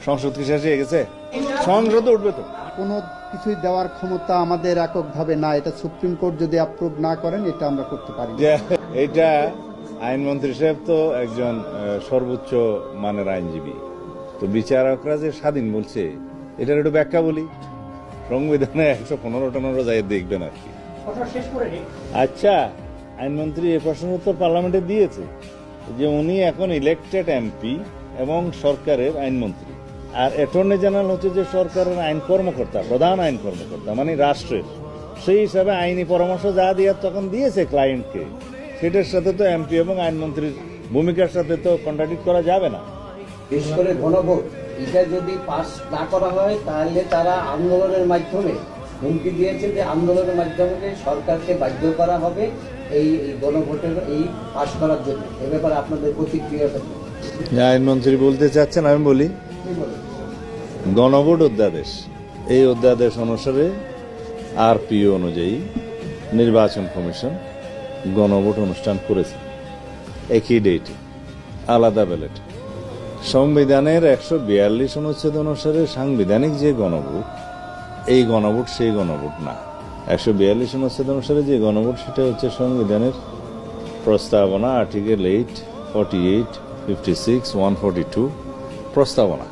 সংসদ কি শেষ হয়ে গেছে? সংসদে উঠবে তো। কোনো কিছুই দেওয়ার ক্ষমতা আমাদের এককভাবে না, এটা সুপ্রিম কোর্ট যদি অ্যাপ্রুভ না করেন এটা আমরা করতে পারি না। এইটা আইনমন্ত্রী সাহেব তো একজন সর্বোচ্চ মানের আইনজীবী, তো বিচারকরা যে স্বাধীন বলছে এটার একটু ব্যাখ্যা বলি। সংবিধানে 115 যাই দেখবেন আর কি। আচ্ছা, আইনমন্ত্রী এ প্রশ্ন উত্তর পার্লামেন্টে দিয়েছে যে উনি এখন ইলেক্টেড এমপি এবং সরকারের আইনমন্ত্রী, আর অ্যাটর্নি জেনারেল হচ্ছে যে সরকারের আইন কর্মকর্তা, প্রধান আইন কর্মকর্তা, মানে রাষ্ট্রের। সেই হিসাবে আইনি পরামর্শ যা দেওয়ার তখন দিয়েছে ক্লায়েন্টকে, সেটার সাথে তো এমপি এবং আইনমন্ত্রীর ভূমিকার সাথে তো কন্ট্রাডিক্ট করা যাবে না। বিশেষ করে গণভোট এটা যদি পাস না করা হয় তাহলে তারা আন্দোলনের মাধ্যমে হুমকি দিয়েছে যে আন্দোলনের মাধ্যমে সরকারকে বাধ্য করা হবে এই গণভোটের এই পাস করার জন্য। এ ব্যাপারে আপনাদের প্রতিক্রিয়া থাকবে। আইনমন্ত্রী বলতে চাচ্ছেন, আমি বলি গণভোট অধ্যাদেশ, এই অধ্যাদেশ অনুসারে আরপিও অনুযায়ী নির্বাচন কমিশন গণভোট অনুষ্ঠান করেছে একই ডেটে, আলাদা ব্যালট। সংবিধানের 142 অনুচ্ছেদ অনুসারে সাংবিধানিক যে গণভোট, এই গণভোট সেই গণভোট না। 142 অনুচ্ছেদ অনুসারে যে গণভোট সেটা হচ্ছে সংবিধানের প্রস্তাবনা, আর্টিকেল 8, 48, 56, 142 প্রস্তাবনা।